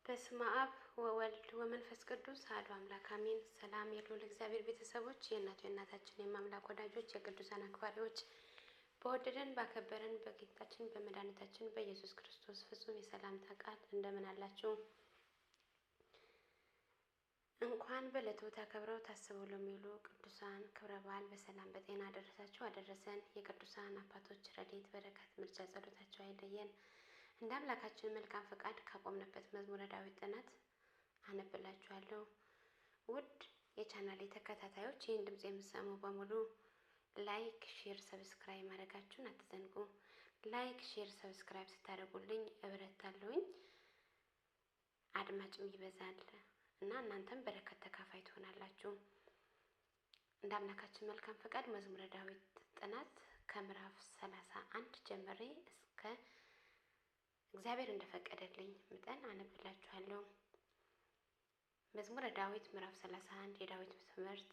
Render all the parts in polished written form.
በስመ አብ ወወልድ ወመንፈስ ቅዱስ አሐዱ አምላክ አሜን። ሰላም የልዑል እግዚአብሔር ቤተሰቦች፣ የእናታችን የማምላክ ወዳጆች፣ የቅዱሳን አክባሪዎች፣ በወደደን ባከበረን በጌታችን በመድኃኒታችን በኢየሱስ ክርስቶስ ፍጹም የሰላምታ ቃል እንደምን አላችሁ? እንኳን በዕለቱ ተከብረው ታስበው ለሚውሉ ቅዱሳን ክብረ በዓል በሰላም በጤና አደረሳችሁ አደረሰን። የቅዱሳን አባቶች ረድኤት በረከት ምልጃ ጸሎታቸው አይለየን። እንደ አምላካችን መልካም ፈቃድ ካቆምንበት መዝሙረ ዳዊት ጥናት አነብላችኋለሁ። ውድ የቻናሌ ተከታታዮች ይህን ድምጽ የምትሰሙ በሙሉ ላይክ፣ ሼር፣ ሰብስክራይብ ማድረጋችሁን አትዘንጉ። ላይክ፣ ሼር፣ ሰብስክራይብ ስታደርጉልኝ እበረታለሁኝ፣ አድማጭም ይበዛል እና እናንተም በረከት ተካፋይ ትሆናላችሁ። እንደ አምላካችን መልካም ፈቃድ መዝሙረ ዳዊት ጥናት ከምዕራፍ 31 ጀምሬ እስከ እግዚአብሔር እንደፈቀደልኝ መጠን አነብላችኋለሁ። መዝሙረ ዳዊት ምዕራፍ 31 የዳዊት ትምህርት።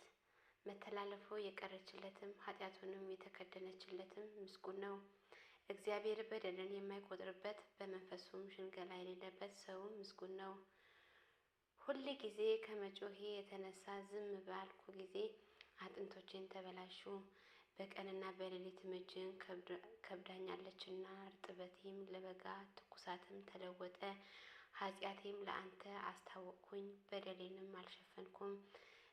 መተላለፉ የቀረችለትም ኃጢአቱንም የተከደነችለትም ምስጉን ነው። እግዚአብሔር በደልን የማይቆጥርበት በመንፈሱም ሽንገላ የሌለበት ሰው ምስጉን ነው። ሁል ጊዜ ከመጮሄ የተነሳ ዝም ባልኩ ጊዜ አጥንቶቼን ተበላሹ። በቀንና በሌሊት እጅህን ከብዳኛለችና እርጥበቴም ለበጋ ትኩሳትም ተለወጠ። ኃጢአቴም ለአንተ አስታወቅኩኝ፣ በደሌንም አልሸፈንኩም።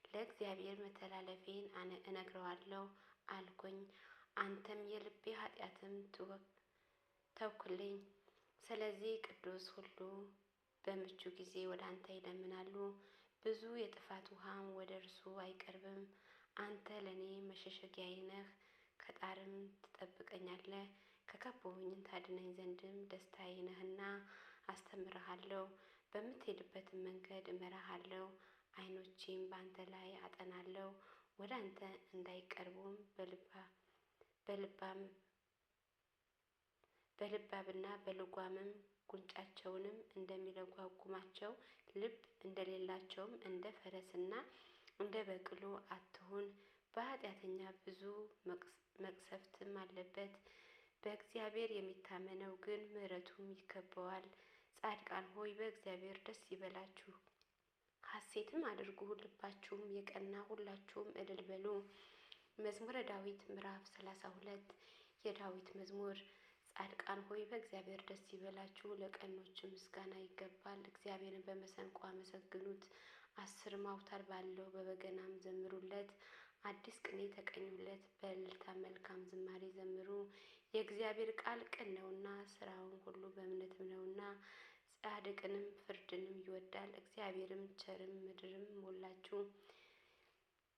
ለእግዚአብሔር መተላለፌን እነግረዋለሁ አልኩኝ፣ አንተም የልቤ ኃጢአትም ተውክልኝ። ስለዚህ ቅዱስ ሁሉ በምቹ ጊዜ ወደ አንተ ይለምናሉ፣ ብዙ የጥፋት ውሃም ወደ እርሱ አይቀርብም። አንተ ለእኔ መሸሸጊያዬ ነህ፣ ከጣርም ትጠብቀኛለህ። ከከበቡኝ ታድነኝ ዘንድም ደስታዬ ነህና አስተምርሃለሁ፣ በምትሄድበትም መንገድ እመራሃለሁ። ዓይኖቼም በአንተ ላይ አጠናለሁ፣ ወደ አንተ እንዳይቀርቡም በልባብና በልጓምም ጉንጫቸውንም እንደሚለጓጉማቸው ልብ እንደሌላቸውም እንደ ፈረስና እንደ በቅሎ አትሁን። በኃጢአተኛ ብዙ መቅሰፍትም አለበት፣ በእግዚአብሔር የሚታመነው ግን ምሕረቱም ይከበዋል። ጻድቃን ሆይ በእግዚአብሔር ደስ ይበላችሁ፣ ሐሴትም አድርጉ፣ ልባችሁም የቀና ሁላችሁም እልል በሉ። መዝሙረ ዳዊት ምዕራፍ 32 የዳዊት መዝሙር። ጻድቃን ሆይ በእግዚአብሔር ደስ ይበላችሁ፣ ለቀኖች ምስጋና ይገባል። እግዚአብሔርን በመሰንቆ አመሰግኑት፣ 10 አውታር ባለው በበገናም ዘምሩለት። አዲስ ቅኔ ተቀኙለት፣ በእልልታ መልካም ዝማሬ ዘምሩ። የእግዚአብሔር ቃል ቅን ነውና ስራውን ሁሉ በእምነትም ነውና። ጻድቅንም ፍርድንም ይወዳል። እግዚአብሔርም ቸርም ምድርም ሞላችሁ።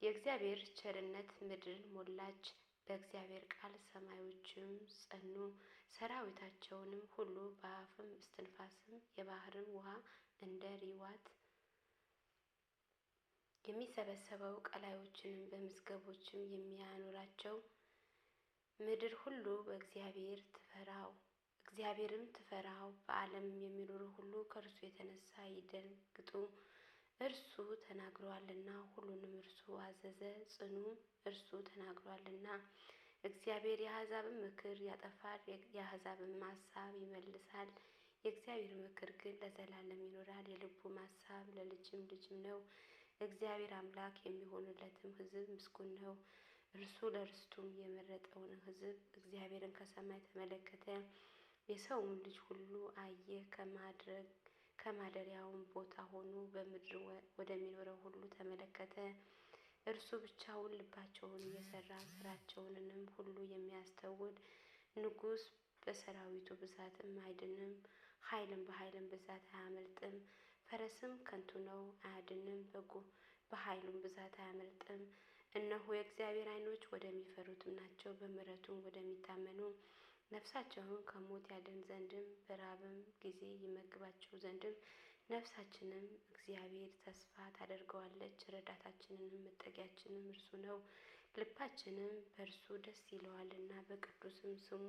የእግዚአብሔር ቸርነት ምድርን ሞላች። በእግዚአብሔር ቃል ሰማዮችም ጸኑ፣ ሰራዊታቸውንም ሁሉ በአፍም እስትንፋስም የባህርም ውሃ እንደ ሪዋት የሚሰበሰበው ቀላዮችንም በመዝገቦችም የሚያኖራቸው። ምድር ሁሉ በእግዚአብሔር ትፈራው፣ እግዚአብሔርም ትፈራው። በዓለም የሚኖሩ ሁሉ ከእርሱ የተነሳ ይደንግጡ። እርሱ ተናግሯልና ሁሉንም እርሱ አዘዘ፣ ጽኑም እርሱ ተናግሯልና። እግዚአብሔር የአሕዛብን ምክር ያጠፋል፣ የአሕዛብን ሐሳብ ይመልሳል። የእግዚአብሔር ምክር ግን ለዘላለም ይኖራል፣ የልቡም ሐሳብ ለልጅም ልጅም ነው። እግዚአብሔር አምላክ የሚሆንለትም ሕዝብ ምስጉን ነው። እርሱ ለርስቱም የመረጠውን ሕዝብ እግዚአብሔርን ከሰማይ ተመለከተ። የሰውም ልጅ ሁሉ አየ፣ ከማደሪያውም ቦታ ሆኖ በምድር ወደሚኖረው ሁሉ ተመለከተ። እርሱ ብቻውን ልባቸውን እየሰራ ስራቸውንም ሁሉ የሚያስተውል ንጉሥ በሰራዊቱ ብዛትም አይድንም፣ ኃይልም በኃይልም ብዛት አያመልጥም። ፈረስም ከንቱ ነው አያድንም፣ በኃይሉም ብዛት አያመልጥም። እነሆ የእግዚአብሔር ዓይኖች ወደሚፈሩትም ናቸው፣ በምሕረቱም ወደሚታመኑ። ነፍሳቸውን ከሞት ያድን ዘንድም በራብም ጊዜ ይመግባቸው ዘንድም ነፍሳችንም እግዚአብሔር ተስፋ ታደርገዋለች። ረዳታችንንም መጠጊያችንም እርሱ ነው። ልባችንም በእርሱ ደስ ይለዋልና በቅዱስም ስሙ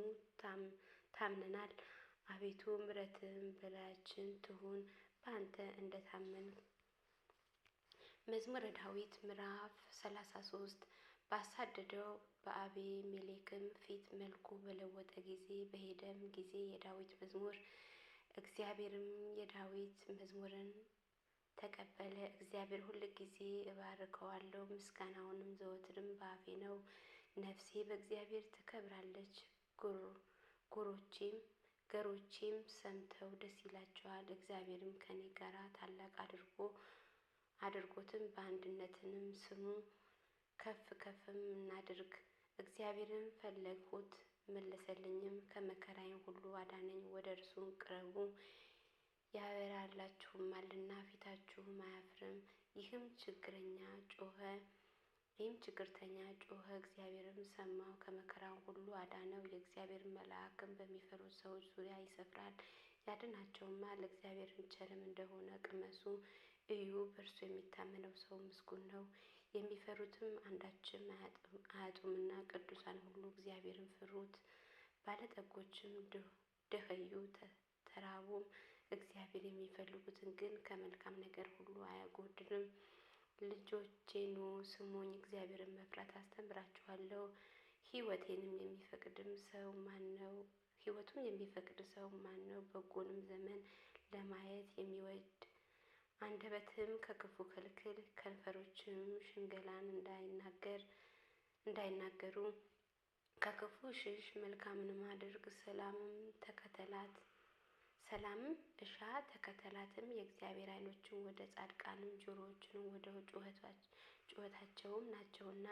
ታምነናል። አቤቱ ምሕረትህም በላያችን ትሁን፣ በአንተ እንደታመን። መዝሙረ ዳዊት ምዕራፍ 33 ባሳደደው በአቤሜሌክም ፊት መልኩ በለወጠ ጊዜ በሄደም ጊዜ የዳዊት መዝሙር። እግዚአብሔርም የዳዊት መዝሙርን ተቀበለ። እግዚአብሔር ሁል ጊዜ እባርከዋለሁ፣ ምስጋናውንም ዘወትርም በአፌ ነው። ነፍሴ በእግዚአብሔር ትከብራለች፣ ገሮቼም ሰምተው ደስ ይላቸዋል። እግዚአብሔርም ከኔ ጋር ታላቅ አድርጎትም በአንድነትንም ስሙ ከፍ ከፍም እናድርግ። እግዚአብሔርን ፈለግሁት መለሰልኝም፣ ከመከራዬም ሁሉ አዳነኝ። ወደ እርሱም ቅረቡ ያበራላችሁማልና ፊታችሁም አያፍርም። ይህም ችግርተኛ ጮኸ፣ እግዚአብሔርም ሰማው፣ ከመከራው ሁሉ አዳነው። የእግዚአብሔር መልአክም በሚፈሩት ሰዎች ዙሪያ ይሰፍራል ያድናቸውማል። እግዚአብሔርን ቸርም እንደሆነ ቅመሱ እዩ። በእርሱ የሚታመነው ሰው ምስጉን ነው። የሚፈሩትም አንዳችም አያጡምና ቅዱሳን ሁሉ እግዚአብሔርን ፍሩት። ባለጠጎችም ደኸዩ ተራቡም፣ እግዚአብሔር የሚፈልጉትን ግን ከመልካም ነገር ሁሉ አያጎድልም። ልጆቼ ኑ ስሙኝ፣ እግዚአብሔርን መፍራት አስተምራችኋለሁ። ሕይወቱም የሚፈቅድ ሰው ማን ነው? በጎንም ዘመን ለማየት የሚወድ አንደበትም ከክፉ ከልክል፣ ከንፈሮችም ሽንገላን እንዳይናገሩ ከክፉ ሽሽ፣ መልካምንም አድርግ፣ ሰላምም እሻ ተከተላትም። የእግዚአብሔር ዓይኖችም ወደ ጻድቃንም ጆሮዎቹንም ወደ ጩኸታቸውም ናቸውና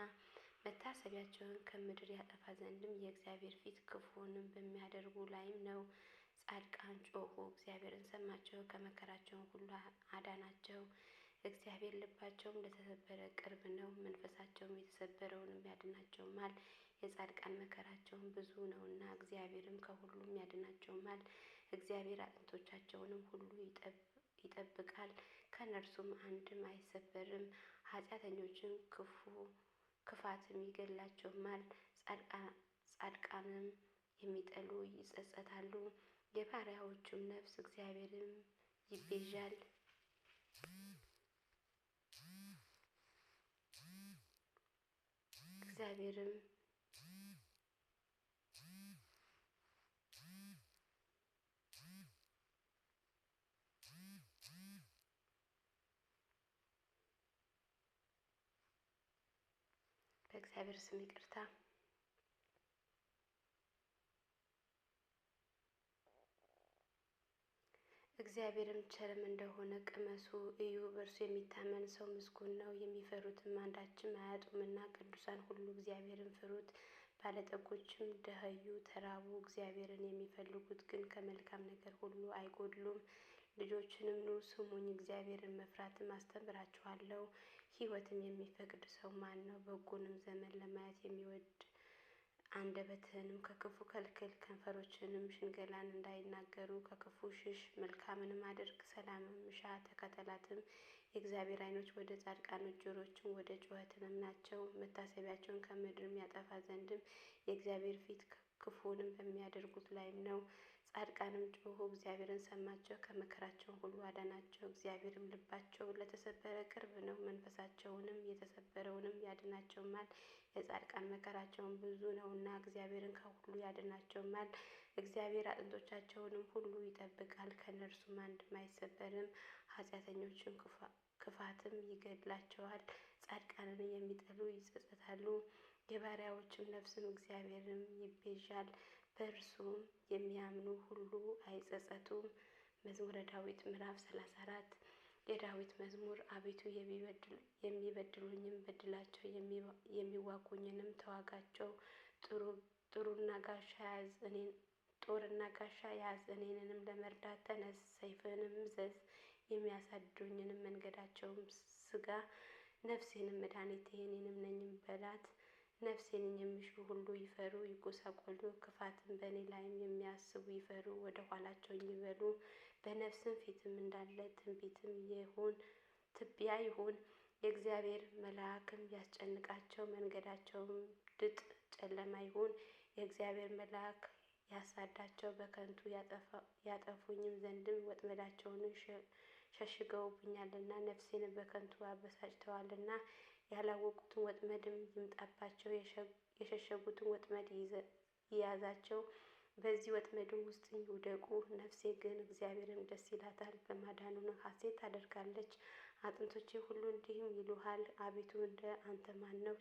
መታሰቢያቸውን ከምድር ያጠፋ ዘንድም የእግዚአብሔር ፊት ክፉውንም በሚያደርጉ ላይም ነው። ጻድቃን ጮኹ፣ እግዚአብሔርን ሰማቸው፣ ከመከራቸውም ሁሉ አዳናቸው። እግዚአብሔር ልባቸውም ለተሰበረ ቅርብ ነው፣ መንፈሳቸውም የተሰበረውንም ያድናቸውማል። የጻድቃን መከራቸውም ብዙ ነውና እግዚአብሔርም ከሁሉም ያድናቸውማል። እግዚአብሔር አጥንቶቻቸውንም ሁሉ ይጠብቃል፣ ከእነርሱም አንድም አይሰበርም። ኃጢአተኞችን ክፋትም ይገድላቸውማል፣ ጻድቃንም የሚጠሉ ይጸጸታሉ። የባሪያዎቹም ነፍስ እግዚአብሔርም ይቤዣል። እግዚአብሔርም በእግዚአብሔር ስም ይቅርታ። እግዚአብሔርም ቸርም እንደሆነ ቅመሱ እዩ። በእርሱ የሚታመን ሰው ምስጉን ነው። የሚፈሩትም አንዳችም አያጡምና ቅዱሳን ሁሉ እግዚአብሔርን ፍሩት። ባለጠጎችም ደኸዩ ተራቡ፣ እግዚአብሔርን የሚፈልጉት ግን ከመልካም ነገር ሁሉ አይጎድሉም። ልጆችንም ኑ ስሙኝ፣ እግዚአብሔርን መፍራትም አስተምራችኋለሁ። ሕይወትም የሚፈቅድ ሰው ማን ነው? በጎንም ዘመን ለማየት የሚወድ አንደበትህንም ከክፉ ከልክል፣ ከንፈሮችንም ሽንገላን እንዳይናገሩ ከክፉ ሽሽ። መልካምንም አድርግ፣ ሰላምም እሻ ተከተላትም። የእግዚአብሔር ዓይኖች ወደ ጻድቃኖች ጆሮዎችም ወደ ጩኸትንም ናቸው። መታሰቢያቸውን ከምድርም ያጠፋ ዘንድም የእግዚአብሔር ፊት ክፉውንም በሚያደርጉት ላይም ነው። ጻድቃንም ጮኹ፣ እግዚአብሔርን ሰማቸው፣ ከመከራቸውም ሁሉ አዳናቸው። እግዚአብሔርም ልባቸው ለተሰበረ ቅርብ ነው፣ መንፈሳቸውንም የተሰበረውንም ያድናቸውማል። የጻድቃን መከራቸውን ብዙ ነውና እግዚአብሔርን ከሁሉ ያድናቸውማል። እግዚአብሔር አጥንቶቻቸውንም ሁሉ ይጠብቃል፣ ከእነርሱም አንድም አይሰበርም። ኃጢአተኞችን ክፋትም ይገድላቸዋል፣ ጻድቃንን የሚጠሉ ይጸጸታሉ። የባሪያዎችም ነፍስም እግዚአብሔርም ይቤዣል፣ በእርሱም የሚያምኑ ሁሉ አይጸጸቱም። መዝሙረ ዳዊት ምዕራፍ 34 የዳዊት መዝሙር። አቤቱ የሚበድሉኝም በድላቸው፣ የሚዋጉኝንም ተዋጋቸው። ጦርና ጋሻ ያዝ፣ እኔንም ለመርዳት ተነስ። ሰይፍህንም እዘዝ፣ የሚያሳድዱኝንም መንገዳቸውም ስጋ። ነፍሴንም መድኃኒቴ እኔንም ነኝም በላት። ነፍሴን የሚሹ ሁሉ ይፈሩ ይጎሳቆሉ፣ ክፋትም በእኔ ላይም የሚያስቡ ይፈሩ ወደ ኋላቸው ይበሉ። በነፍስም ፊትም እንዳለ ትቢያ ይሁን። የእግዚአብሔር መልአክም ያስጨንቃቸው፣ መንገዳቸውም ድጥ ጨለማ ይሁን። የእግዚአብሔር መልአክ ያሳዳቸው፣ በከንቱ ያጠፉኝም ዘንድም ወጥመዳቸውን ሸሽገውብኛልና። ነፍሴን በከንቱ አበሳጭተዋልና፣ ያላወቁትን ወጥመድም ይምጣባቸው። የሸሸጉትን ወጥመድ ይያዛቸው፣ በዚህ ወጥመድም ውስጥ ይውደቁ። ነፍሴ ግን እግዚአብሔርን ደስ ይላታል፣ በማዳኑን ሐሴት ታደርጋለች። አጥንቶቼ ሁሉ እንዲህም ይሉሃል፣ አቤቱ እንደ አንተ ማን ነው?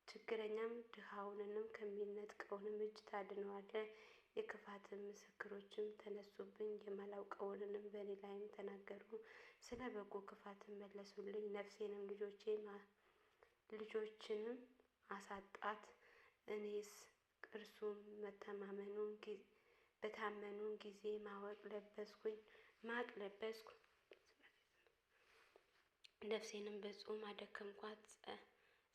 ችግረኛም ድሃውንንም ከሚነጥቀውንም እጅ ታድነዋለህ። የክፋትን ምስክሮችም ተነሱብኝ፣ የማላውቀውንም በእኔ ላይም ተናገሩ። ስለ በጎ ክፋትን መለሱልኝ፣ ነፍሴንም ልጆችንም አሳጣት። እኔስ እርሱም በታመኑ ጊዜ ማቅ ለበስኩ። ነፍሴንም በጾም አደከምኳት።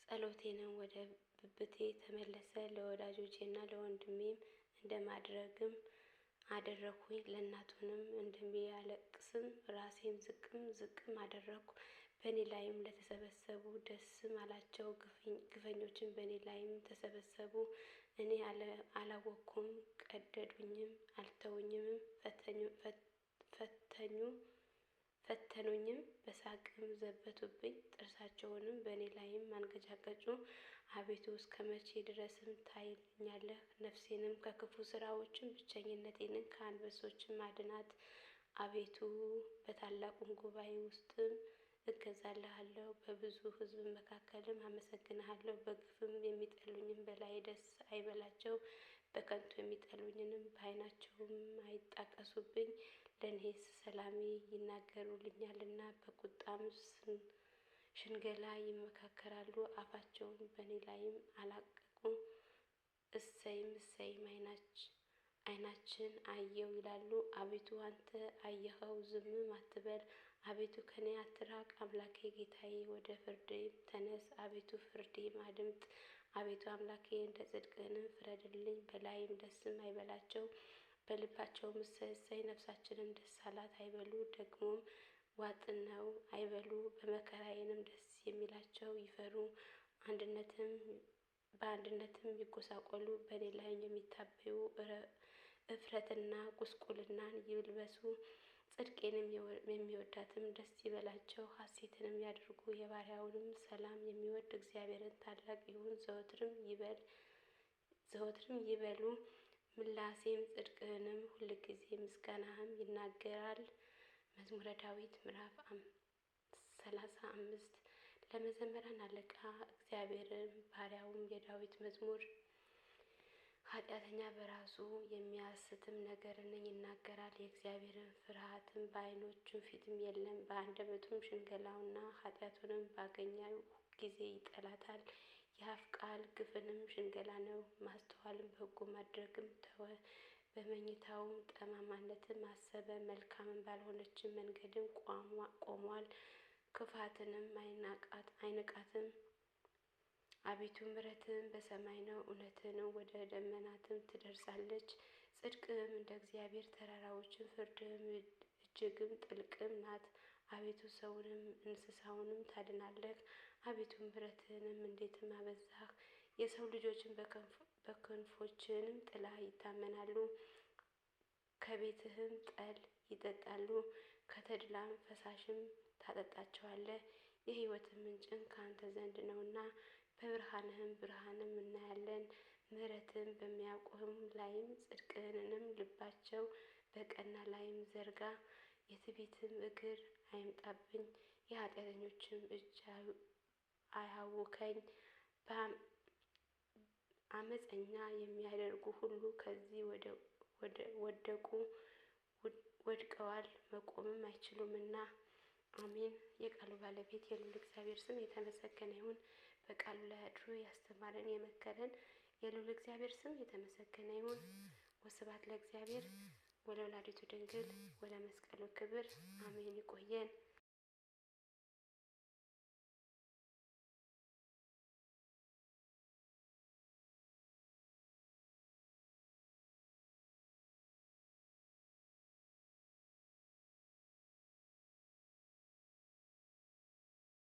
ጸሎቴንም ወደ ብብቴ ተመለሰ። ለወዳጆቼና ለወንድሜም እንደማድረግም አደረግኩኝ። ለእናቱንም እንደሚያለቅስም ራሴን ዝቅም አደረግኩ። በእኔ ላይም ለተሰበሰቡ ደስም አላቸው። ግፈኞችን በእኔ ላይም ተሰበሰቡ። እኔ አላወቅኩም፣ ቀደዱኝም፣ አልተውኝም። ፈተኑኝም፣ በሳቅም ዘበቱብኝ። ጥርሳቸውንም በእኔ ላይም አንገጫገጩ። አቤቱ እስከ መቼ ድረስም ታይልኛለህ? ነፍሴንም ከክፉ ስራዎችም ብቸኝነቴንም ከአንበሶችም አድናት። አቤቱ በታላቁም ጉባኤ ውስጥም እገዛልሃለሁ፣ በብዙ ሕዝብ መካከልም አመሰግንሃለሁ። በግፍም የሚጠሉኝም በላይ ደስ አይበላቸው፣ በከንቱ የሚጠሉኝንም በዓይናቸውም አይጣቀሱብኝ። ለእኔስ ሰላሜ ይናገሩልኛልና በቁጣም ሽንገላ ይመካከራሉ። አፋቸውም በእኔ ላይም አላቀቁ። እሰይም ዓይናችን አየው ይላሉ። አቤቱ አንተ አየኸው፣ ዝምም አትበል። አቤቱ ከኔ አትራቅ። አምላኬ ጌታዬ ወደ ፍርዴም ተነስ። አቤቱ ፍርዴም አድምጥ። አቤቱ አምላኬ እንደ ጽድቅህንም ፍረድልኝ። በላይም ደስም አይበላቸው፣ በልባቸውም እሰይ ነፍሳችንም ደስ አላት አይበሉ። ደግሞም ዋጥነው አይበሉ፣ በመከራዬንም ደስ የሚላቸው ይፈሩ። በአንድነትም ይጎሳቆሉ። በእኔ ላይ የሚታበዩ እፍረትና ጉስቁልናን ይልበሱ። ጽድቄንም የሚወዳትም ደስ ይበላቸው፣ ሐሴትንም ያድርጉ። የባሪያውንም ሰላም የሚወድ እግዚአብሔርን ታላቅ ይሁን። ዘወትርም ይበሉ። ምላሴም ጽድቅህንም ሁልጊዜ ምስጋናህም ይናገራል። መዝሙረ ዳዊት ምዕራፍ 35 ለመዘምራን አለቃ እግዚአብሔርን ባሪያውም የዳዊት መዝሙር። ኃጢአተኛ በራሱ የሚያስትም ነገርን ይናገራል፣ የእግዚአብሔርን ፍርሃትም በዓይኖቹ ፊትም የለም። በአንደበቱም ሽንገላውና ኃጢአቱንም ባገኘው ጊዜ ይጠላታል። የአፍ ቃል ግፍንም ሽንገላ ነው፣ ማስተዋልም በጎ ማድረግም ተወ። በመኝታውም ጠማማነትን አሰበ፣ መልካምም ባልሆነችም መንገድም ቆሟል። ክፋትንም አይንቃትም። አቤቱ ምሕረትህም በሰማይ ነው፣ እውነትህንም ወደ ደመናትም ትደርሳለች። ጽድቅህም እንደ እግዚአብሔር ተራራዎችን፣ ፍርድህም እጅግም ጥልቅም ናት። አቤቱ ሰውንም እንስሳውንም ታድናለህ። አቤቱ ምሕረትህንም እንዴትም አበዛህ። የሰው ልጆችን በክንፎችህም ጥላ ይታመናሉ። ከቤትህም ጠል ይጠጣሉ፣ ከተድላም ፈሳሽም ታጠጣቸዋለህ። የሕይወትም ምንጭም ከአንተ ዘንድ ነውና በብርሃንህም ብርሃንም እናያለን። ምሕረትህን በሚያውቁህም ላይም ጽድቅህንም ልባቸው በቀና ላይም ዘርጋ። የትዕቢትም እግር አይምጣብኝ፣ የኃጢአተኞችም እጅ አያውከኝ። አመፀኛ የሚያደርጉ ሁሉ ከዚህ ወድቀዋል፣ መቆምም አይችሉምና። አሜን። የቃሉ ባለቤት የልዑል እግዚአብሔር ስም የተመሰገነ ይሁን። በቃሉ ላይ አድሮ ያስተማረን የመከረን የልዑል እግዚአብሔር ስም የተመሰገነ ይሁን። ወስብሐት ለእግዚአብሔር ወለወላዲቱ ድንግል ወለመስቀሉ ክብር። አሜን። ይቆየን።